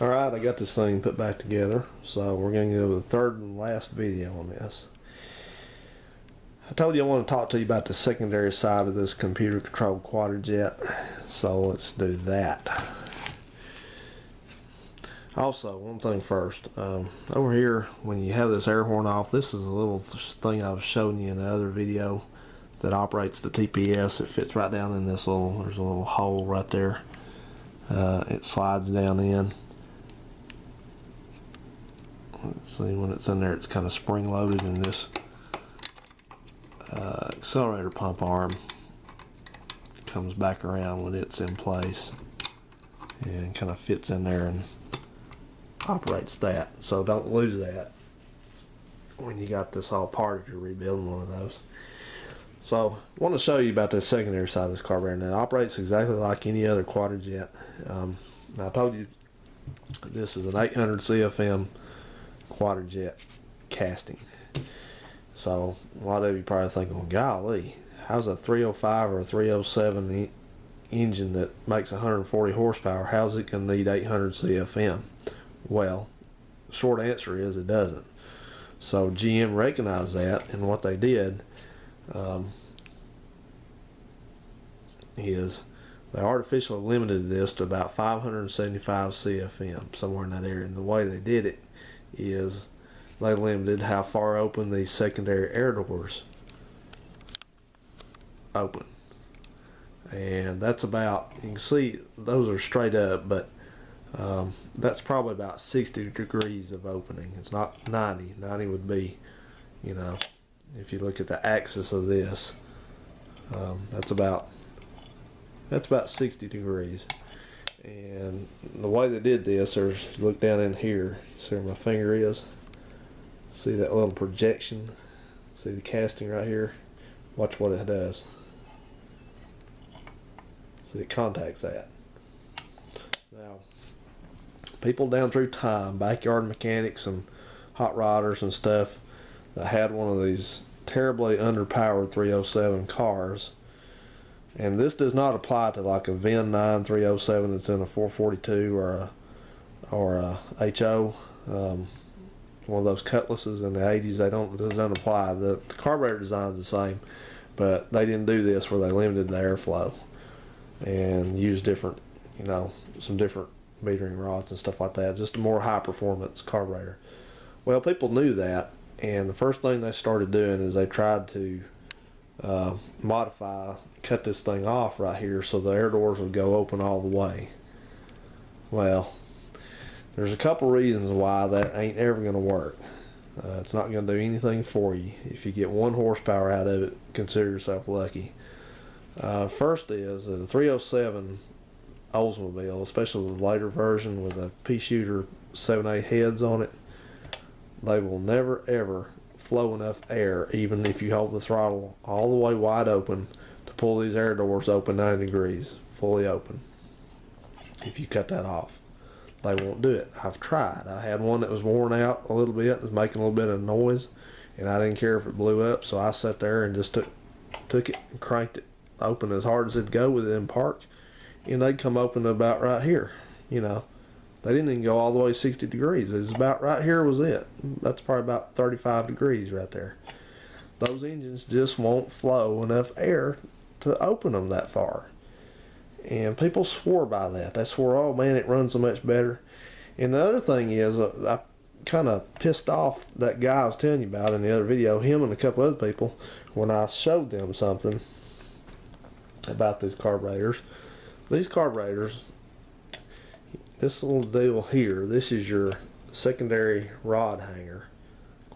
Alright, I got this thing put back together, so we're going to go to the third and last video on this. I told you I want to talk to you about the secondary side of this computer controlled Quadrajet, so let's do that. Also, one thing first, over here when you have this air horn off, this is a little thing I was showing you in the other video that operates the TPS. It fits right down in this little, there's a little hole right there. It slides down in. Let's see, when it's in there, it's kind of spring loaded, in this accelerator pump arm comes back around when it's in place and kind of fits in there and operates that. So don't lose that when you got this all part if you're rebuilding one of those. So I want to show you about the secondary side of this carburetor, and it operates exactly like any other Quadrajet. Now I told you this is an 800 CFM Quadrajet casting. So a lot of you probably thinking, well, golly, how's a 305 or a 307 engine that makes 140 horsepower, how's it going to need 800 CFM? Well, the short answer is it doesn't. So GM recognized that, and what they did is they artificially limited this to about 575 CFM, somewhere in that area. And the way they did it is they limited how far open these secondary air doors open. And that's about, you can see those are straight up, but that's probably about 60 degrees of opening. It's not 90. 90 would be, you know, if you look at the axis of this, that's about 60 degrees. And the way they did this, there's, look down in here, see where my finger is? See that little projection? See the casting right here? Watch what it does. See, it contacts that. Now, people down through time, backyard mechanics and hot rodders and stuff that had one of these terribly underpowered 307 cars, and this does not apply to like a VIN 9 307 that's in a 442 or a HO, one of those cutlasses in the 80s. This doesn't apply. The carburetor design is the same, but they didn't do this where they limited the airflow and used different, you know, some different metering rods and stuff like that, just a more high performance carburetor. Well, people knew that, and the first thing they started doing is they tried to cut this thing off right here so the air doors would go open all the way. Well, there's a couple reasons why that ain't ever going to work. It's not going to do anything for you. If you get 1 horsepower out of it, consider yourself lucky. First is that a 307 Oldsmobile, especially the later version with a pea shooter 7/8 heads on it, they will never ever flow enough air, even if you hold the throttle all the way wide open, to pull these air doors open 90 degrees, fully open. If you cut that off, they won't do it. I've tried. I had one that was worn out a little bit, was making a little bit of noise, and I didn't care if it blew up, so I sat there and just took it and cranked it open as hard as it'd go with it in park, and they'd come open about right here. You know, they didn't even go all the way 60 degrees. It was about right here was it. That's probably about 35 degrees right there. Those engines just won't flow enough air to open them that far. And people swore by that. They swore, oh man, it runs so much better. And the other thing is, I kind of pissed off that guy I was telling you about in the other video, him and a couple other people, when I showed them something about these carburetors. These carburetors, this little deal here, this is your secondary rod hanger.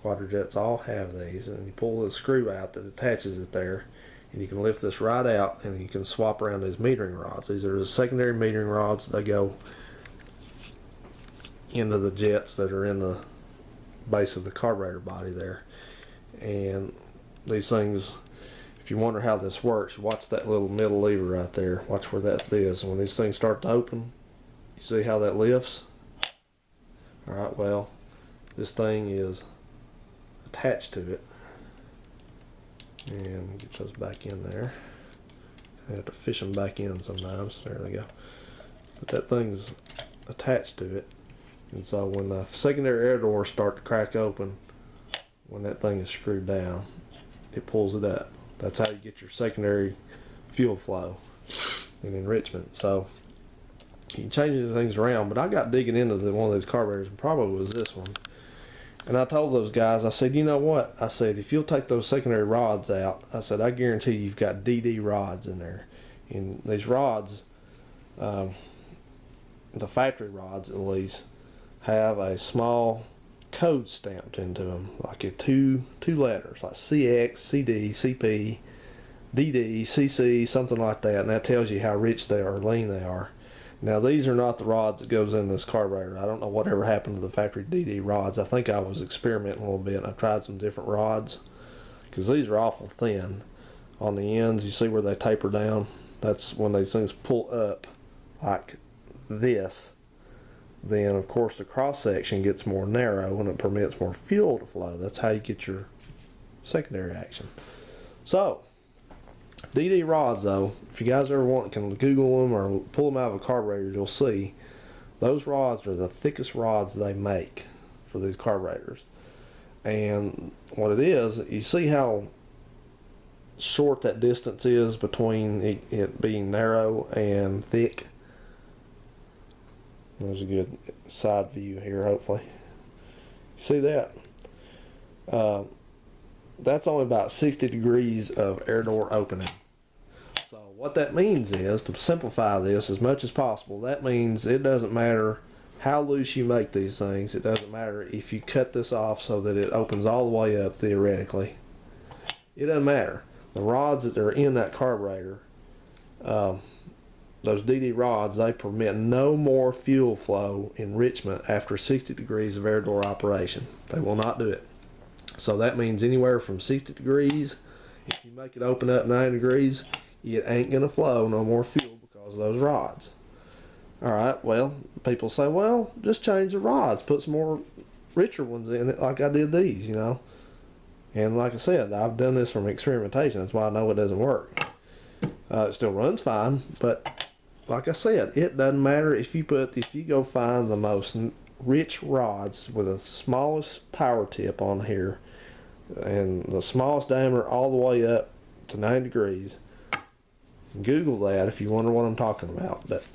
Quadrajets all have these, and you pull the screw out that attaches it there, and you can lift this right out, and you can swap around these metering rods. These are the secondary metering rods. They go into the jets that are in the base of the carburetor body there. And these things, if you wonder how this works, watch that little middle lever right there. Watch where that is. When these things start to open, you see how that lifts? Alright, well, this thing is attached to it. And get those back in there. I have to fish them back in sometimes. There they go. But that thing's attached to it. And so when the secondary air doors start to crack open, when that thing is screwed down, it pulls it up. That's how you get your secondary fuel flow and enrichment. So you can change these things around, but I got digging into one of these carburetors, and probably was this one. And I told those guys, I said, you know what? I said, if you'll take those secondary rods out, I said, I guarantee you've got DD rods in there. And these rods, the factory rods at least, have a small code stamped into them, like two letters, like CX, CD, CP, DD, CC, something like that, and that tells you how rich they are, lean they are. Now these are not the rods that goes in this carburetor. I don't know whatever happened to the factory DD rods. I think I was experimenting a little bit. I tried some different rods because these are awful thin on the ends. You see where they taper down? That's when these things pull up like this. Then of course the cross section gets more narrow and it permits more fuel to flow. That's how you get your secondary action. So DD rods, though, if you guys ever want, can Google them or pull them out of a carburetor, you'll see those rods are the thickest rods they make for these carburetors. And what it is, you see how short that distance is between it being narrow and thick. There's a good side view here, hopefully. See that? That's only about 60 degrees of air door opening. So what that means is, to simplify this as much as possible, that means it doesn't matter how loose you make these things. It doesn't matter if you cut this off so that it opens all the way up theoretically. It doesn't matter. The rods that are in that carburetor, those DD rods, they permit no more fuel flow enrichment after 60 degrees of air door operation. They will not do it. So that means anywhere from 60 degrees, if you make it open up 90 degrees, it ain't going to flow no more fuel because of those rods. Alright, well, people say, well, just change the rods, put some more richer ones in it like I did these, you know. And like I said, I've done this from experimentation. That's why I know it doesn't work. It still runs fine, but like I said, it doesn't matter if you go find the most rich rods with the smallest power tip on here and the smallest diameter all the way up to 90 degrees. Google that if you wonder what I'm talking about. But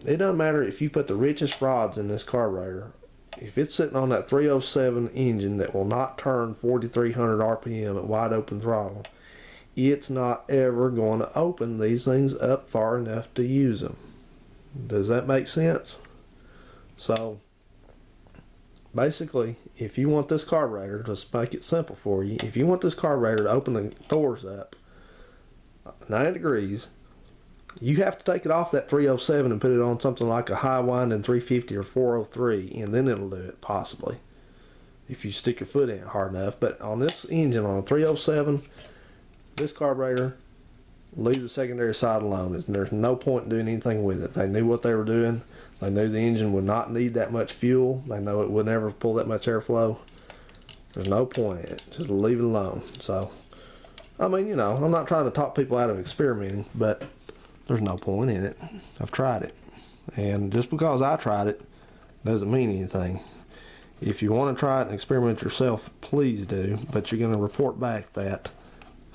it doesn't matter if you put the richest rods in this carburetor. If it's sitting on that 307 engine that will not turn 4,300 RPM at wide open throttle, it's not ever going to open these things up far enough to use them. Does that make sense? So basically, if you want this carburetor, just make it simple for you, if you want this carburetor to open the doors up 9 degrees, you have to take it off that 307 and put it on something like a high winding 350 or 403, and then it'll do it, possibly, if you stick your foot in it hard enough. But on this engine, on a 307, this carburetor, leave the secondary side alone. There's no point in doing anything with it. They knew what they were doing. They knew the engine would not need that much fuel. They know it would never pull that much airflow. There's no point in it. Just leave it alone. So, I mean, you know, I'm not trying to talk people out of experimenting, but there's no point in it. I've tried it. And just because I tried it doesn't mean anything. If you want to try it and experiment yourself, please do. But you're going to report back that,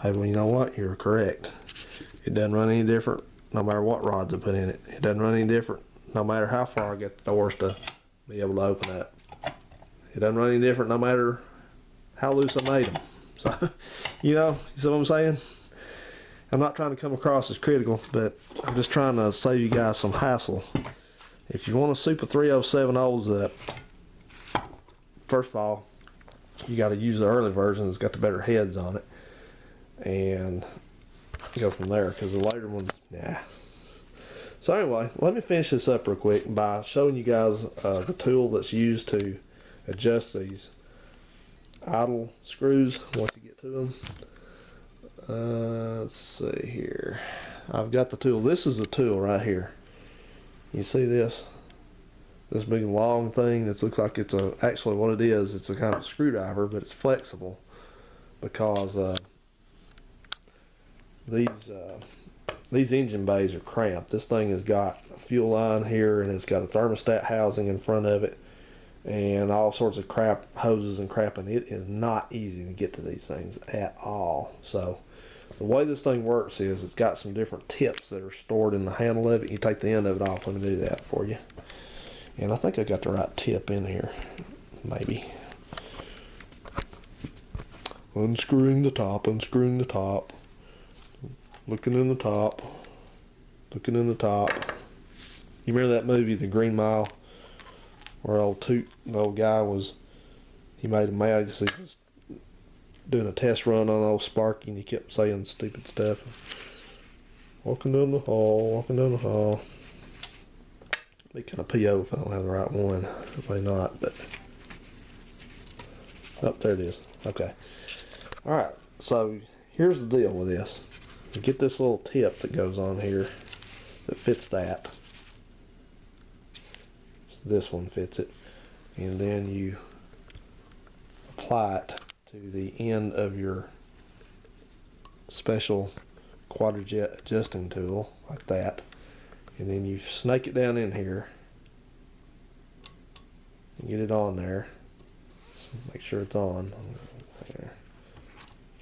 hey, well, you know what? You're correct. It doesn't run any different no matter what rods I put in it. It doesn't run any different no matter how far I get the doors to be able to open up. It doesn't run any different no matter how loose I made them. So, you know, you see what I'm saying? I'm not trying to come across as critical, but I'm just trying to save you guys some hassle. If you want to Super 307 olds up, first of all, you got to use the early version that's got the better heads on it, and go from there, because the later ones, nah. So anyway, let me finish this up real quick by showing you guys the tool that's used to adjust these idle screws once you get to them. Let's see here. I've got the tool. This is the tool right here. You see this? This big long thing that looks like it's actually what it is. It's a kind of screwdriver, but it's flexible because these these engine bays are cramped. This thing has got a fuel line here, and it's got a thermostat housing in front of it, and all sorts of crap, hoses and crap, and it is not easy to get to these things at all. So the way this thing works is it's got some different tips that are stored in the handle of it. You take the end of it off. Let me do that for you. And I think I got the right tip in here, maybe. Unscrewing the top, looking in the top, looking in the top. You remember that movie, The Green Mile, where the old guy he made him mad because he was doing a test run on old Sparky, and he kept saying stupid stuff. Walking down the hall. Be kind of PO if I don't have the right one. It may not, but there it is. Okay. All right. So here's the deal with this. You get this little tip that goes on here that fits that. So this one fits it, and then you apply it to the end of your special Quadrajet adjusting tool, like that, and then you snake it down in here and get it on there. So make sure it's on.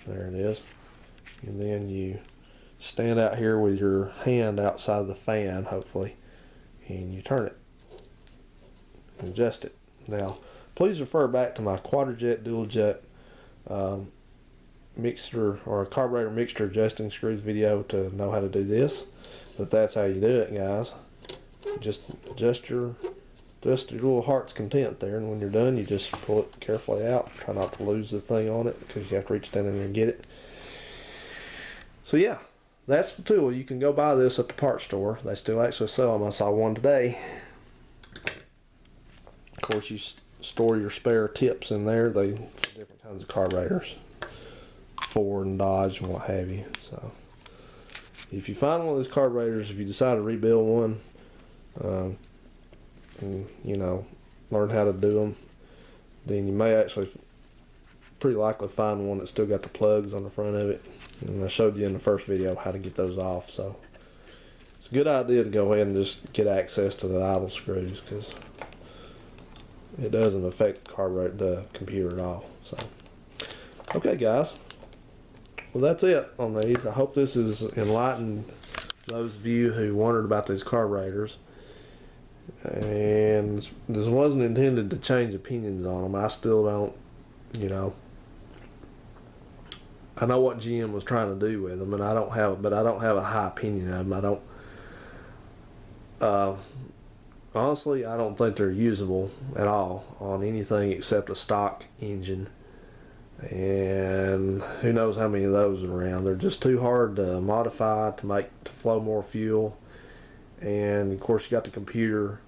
There it is. And then you stand out here with your hand outside the fan, hopefully, and you turn it and adjust it. Now, please refer back to my Quadrajet Dualjet mixture or carburetor mixture adjusting screws video to know how to do this. But that's how you do it, guys. Just adjust your little heart's content there, and when you're done, you just pull it carefully out. Try not to lose the thing on it because you have to reach down in there and get it. So yeah, that's the tool. You can go buy this at the parts store. They still actually sell them. I saw one today. Of course, you store your spare tips in there. For different kinds of carburetors, Ford and Dodge and what have you. So if you find one of these carburetors, if you decide to rebuild one, and learn how to do them, then you may actually pretty likely find one that's still got the plugs on the front of it. And I showed you in the first video how to get those off. So it's a good idea to go ahead and just get access to the idle screws, because it doesn't affect the computer at all. So okay, guys, well, that's it on these. I hope this has enlightened those of you who wondered about these carburetors. And this wasn't intended to change opinions on them. I still don't, I know what GM was trying to do with them, and I don't have a high opinion of them. Honestly, I don't think they're usable at all on anything except a stock engine. And who knows how many of those are around. They're just too hard to modify to flow more fuel. And of course, you got the computer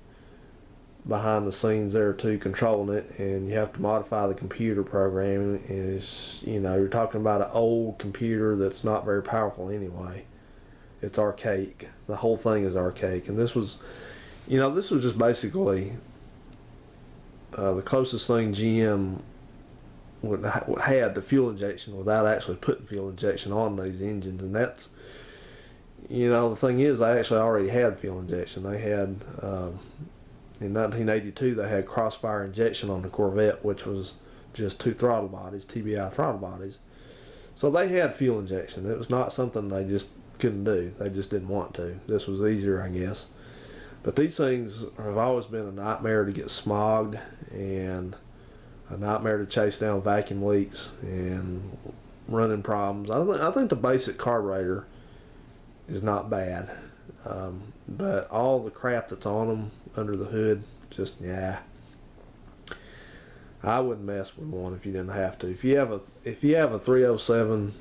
behind the scenes there too, controlling it, and you have to modify the computer programming. And it's, you're talking about an old computer that's not very powerful anyway. It's archaic. The whole thing is archaic. And this was just basically the closest thing GM had to fuel injection without actually putting fuel injection on these engines. And that's, the thing is, they actually already had fuel injection. They had, in 1982, they had crossfire injection on the Corvette, which was just two throttle bodies, TBI throttle bodies. So they had fuel injection. It was not something they just couldn't do. They just didn't want to. This was easier, I guess. But these things have always been a nightmare to get smogged, and a nightmare to chase down vacuum leaks and running problems. I think the basic carburetor is not bad, but all the crap that's on them under the hood, just I wouldn't mess with one if you didn't have to. If you have a 307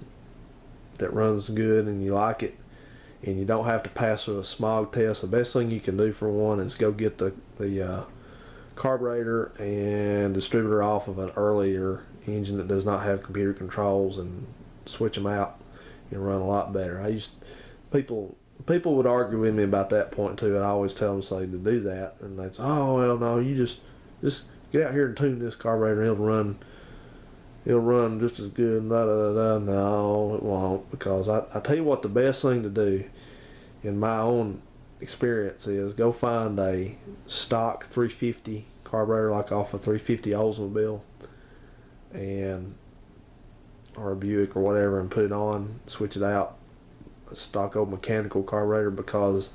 that runs good and you like it, and you don't have to pass through a smog test, the best thing you can do for one is go get the carburetor and distributor off of an earlier engine that does not have computer controls, and switch them out and run a lot better. People would argue with me about that point too, and I always tell them to do that, and they'd say, oh well, no, you just get out here and tune this carburetor and it'll run just as good. Da, da, da, da. No, it won't, because I tell you what, the best thing to do in my own experience is go find a stock 350 carburetor, like off a 350 Oldsmobile and or a Buick or whatever, and put it on, switch it out, a stock old mechanical carburetor, because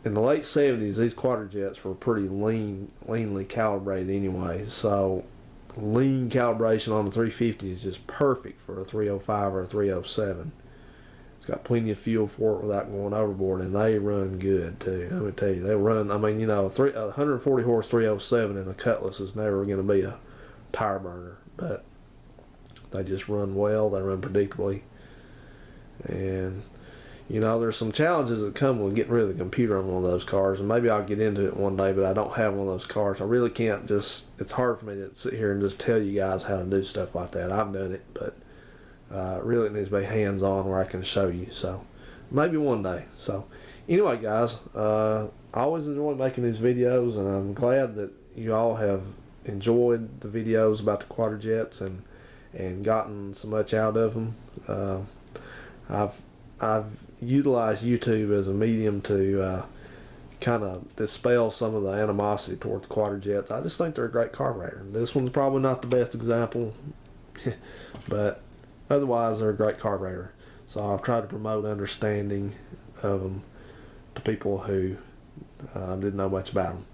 in the late 70s these Quadrajets were pretty leanly calibrated anyway, so lean calibration on the 350 is just perfect for a 305 or a 307. It's got plenty of fuel for it without going overboard, and they run good too. Let me tell you, they run. I mean, you know, 140 horse 307 in a Cutlass is never going to be a tire burner, but they just run well. They run predictably, and you know, there's some challenges that come with getting rid of the computer on one of those cars, and maybe I'll get into it one day, but I don't have one of those cars. I really can't just, it's hard for me to sit here and just tell you guys how to do stuff like that. I've done it, but really it needs to be hands-on where I can show you, so maybe one day. So anyway, guys, I always enjoy making these videos, and I'm glad that you all have enjoyed the videos about the Quadrajets and gotten so much out of them. I've utilized YouTube as a medium to kind of dispel some of the animosity towards Quadrajets. I just think they're a great carburetor. This one's probably not the best example, but otherwise they're a great carburetor. So I've tried to promote understanding of them to people who didn't know much about them.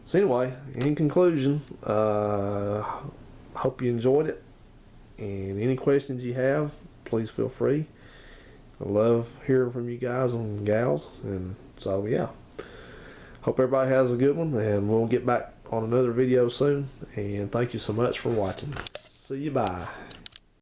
So anyway, in conclusion, hope you enjoyed it, and any questions you have, please feel free. I love hearing from you guys and gals, and so yeah, hope everybody has a good one, and we'll get back on another video soon, and thank you so much for watching. See you, bye.